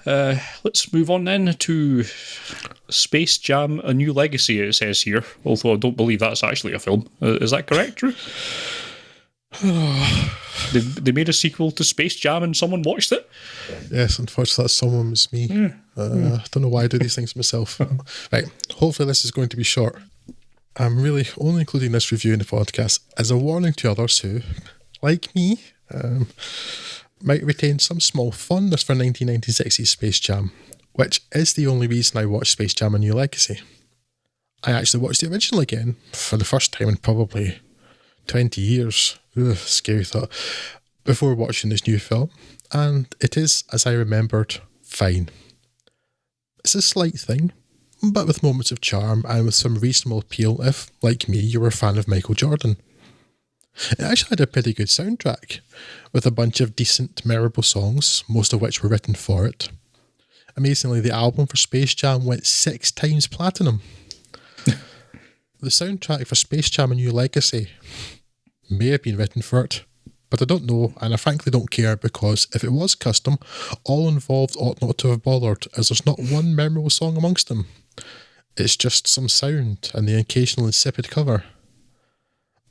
Let's move on then to Space Jam: A New Legacy, it says here, although I don't believe that's actually a film. Is that correct, Drew? They made a sequel to Space Jam and someone watched it? Yes, unfortunately that someone was me. I don't know why I do these things myself. Right, hopefully this is going to be short. I'm really only including this review in the podcast as a warning to others who, like me, might retain some small fondness for 1996's Space Jam, which is the only reason I watched Space Jam: A New Legacy. I actually watched the original again for the first time in probably 20 years. Ugh, scary thought. Before watching this new film, and it is, as I remembered, fine. It's a slight thing, but with moments of charm and with some reasonable appeal if, like me, you were a fan of Michael Jordan. It actually had a pretty good soundtrack, with a bunch of decent, memorable songs, most of which were written for it. Amazingly, the album for Space Jam went 6 times platinum. The soundtrack for Space Jam: A New Legacy may have been written for it, but I don't know, and I frankly don't care, because if it was custom, all involved ought not to have bothered, as there's not one memorable song amongst them. It's just some sound and the occasional insipid cover.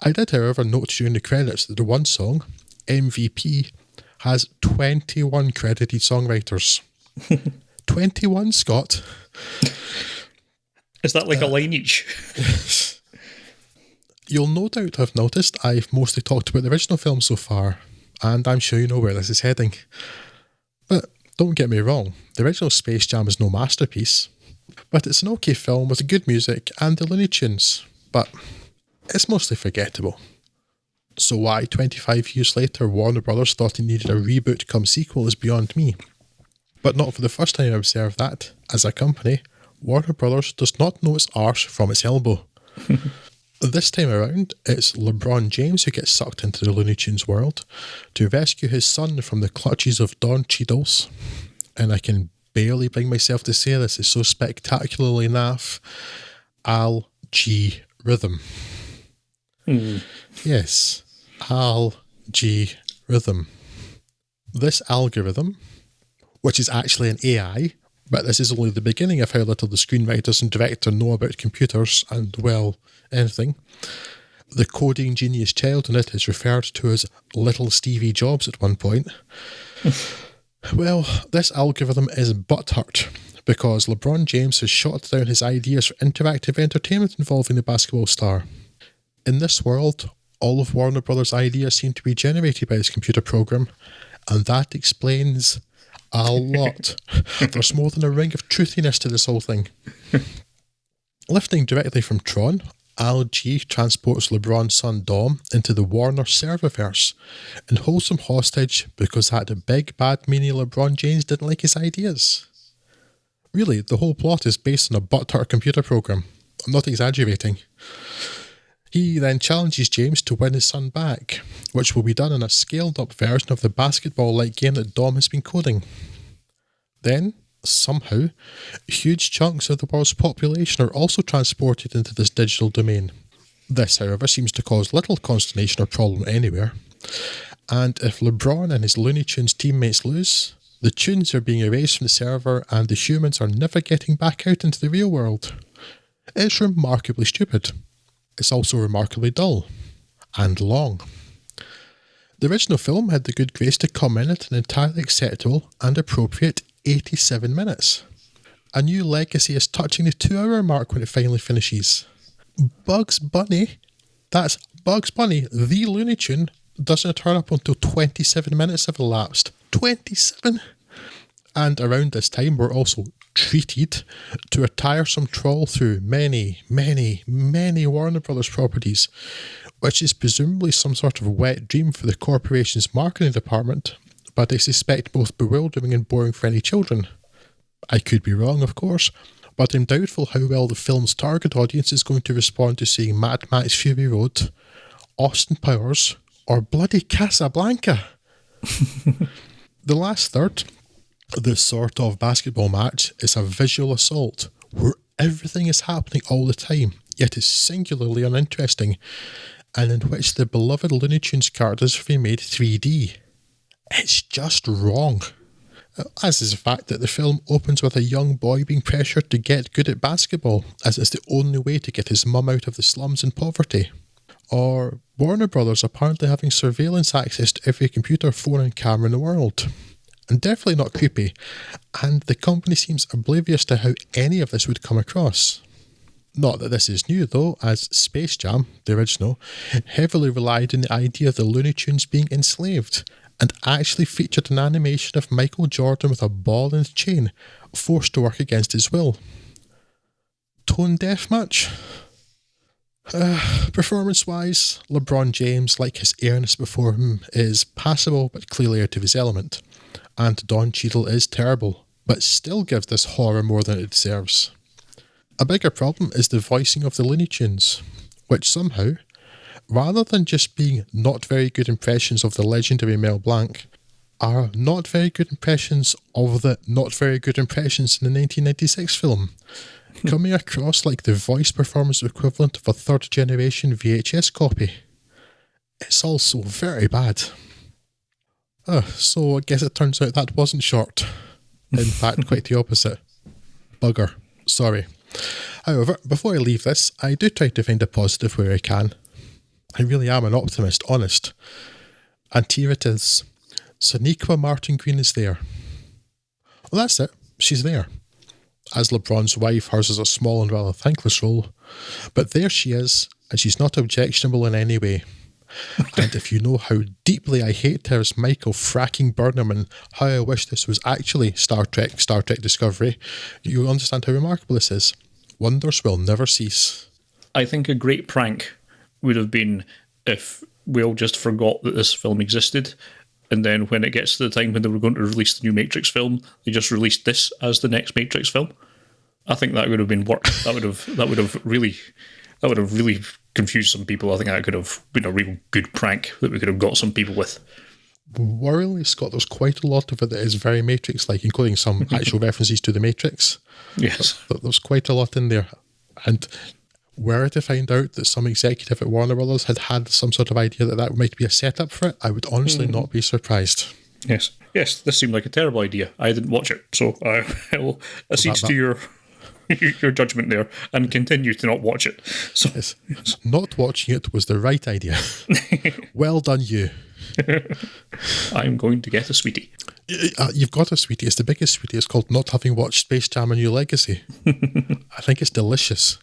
I did, however, note during the credits that the one song, MVP, has 21 credited songwriters. 21, Scott? Is that like a line each? You'll no doubt have noticed I've mostly talked about the original film so far, and I'm sure you know where this is heading. But don't get me wrong, the original Space Jam is no masterpiece, but it's an okay film with good music and the Looney Tunes, but it's mostly forgettable. So why, 25 years later, Warner Brothers thought it needed a reboot come sequel is beyond me. But not for the first time I observed that, as a company, Warner Brothers does not know its arse from its elbow. This time around, it's LeBron James who gets sucked into the Looney Tunes world to rescue his son from the clutches of Don Cheadle's. And I can barely bring myself to say this, it's so spectacularly naff, Al G Rhythm. Yes, Al G Rhythm. This algorithm, which is actually an AI, but this is only the beginning of how little the screenwriters and director know about computers and, well, anything. The coding genius child in it is referred to as Little Stevie Jobs at one point. Well, this algorithm is butthurt because LeBron James has shot down his ideas for interactive entertainment involving the basketball star. In this world, all of Warner Brothers' ideas seem to be generated by this computer program, and that explains a lot. There's more than a ring of truthiness to this whole thing. Lifting directly from Tron, Al G transports LeBron's son Dom into the Warner serververse and holds him hostage because that big bad meanie LeBron James didn't like his ideas. Really, the whole plot is based on a butthurt computer program. I'm not exaggerating. He then challenges James to win his son back, which will be done in a scaled-up version of the basketball-like game that Dom has been coding. Then, somehow, huge chunks of the world's population are also transported into this digital domain. This, however, seems to cause little consternation or problem anywhere. And if LeBron and his Looney Tunes teammates lose, the tunes are being erased from the server and the humans are never getting back out into the real world. It's remarkably stupid. It's also remarkably dull. And long. The original film had the good grace to come in at an entirely acceptable and appropriate 87 minutes. A New Legacy is touching the 2-hour mark when it finally finishes. Bugs Bunny, that's Bugs Bunny, the Looney Tune, doesn't turn up until 27 minutes have elapsed. 27? And around this time we're also treated to a tiresome trawl through many Warner Brothers properties, which is presumably some sort of wet dream for the corporation's marketing department, but I suspect both bewildering and boring for any children. I could be wrong, of course, but I'm doubtful how well the film's target audience is going to respond to seeing Mad Max Fury Road, Austin Powers, or bloody Casablanca. The last third, the sort of basketball match, is a visual assault where everything is happening all the time, yet is singularly uninteresting, and in which the beloved Looney Tunes characters have been made 3D. It's just wrong. As is the fact that the film opens with a young boy being pressured to get good at basketball, as it's the only way to get his mum out of the slums and poverty. Or Warner Brothers apparently having surveillance access to every computer, phone and camera in the world. And definitely not creepy, and the company seems oblivious to how any of this would come across. Not that this is new though, as Space Jam, the original, heavily relied on the idea of the Looney Tunes being enslaved, and actually featured an animation of Michael Jordan with a ball and chain, forced to work against his will. Tone deaf much? Performance-wise, LeBron James, like his airness before him, is passable but clearly out of his element, and Don Cheadle is terrible, but still gives this horror more than it deserves. A bigger problem is the voicing of the Looney Tunes, which somehow, rather than just being not very good impressions of the legendary Mel Blanc, are not very good impressions of the not very good impressions in the 1996 film, coming across like the voice performance equivalent of a third-generation VHS copy. It's also very bad. So I guess it turns out that wasn't short. In fact, quite the opposite. Bugger. Sorry. However, before I leave this, I do try to find a positive where I can. I really am an optimist, honest. And here it is. Sonequa Martin Green is there. Well, that's it. She's there. As LeBron's wife, hers is a small and rather thankless role. But there she is, and she's not objectionable in any way. And if you know how deeply I hate her as Michael fracking Burnham and how I wish this was actually Star Trek Discovery, you'll understand how remarkable this is. Wonders will never cease. I think a great prank would have been if we all just forgot that this film existed, and then when it gets to the time when they were going to release the new Matrix film, they just released this as the next Matrix film. I think that would have been work. That would have really confused some people. I think that could have been a real good prank that we could have got some people with. Worryingly, Scott, there's quite a lot of it that is very Matrix-like, including some actual references to the Matrix. Yes. There's quite a lot in there. And were I to find out that some executive at Warner Brothers had some sort of idea that might be a setup for it, I would honestly not be surprised. Yes. Yes, this seemed like a terrible idea. I didn't watch it, so I will accede to your judgment there and continue to not watch it. So yes. Not watching it was the right idea. Well done, you. I'm going to get a sweetie. You've got a sweetie. It's the biggest sweetie. It's called Not Having Watched Space Jam: A New Legacy. I think it's delicious.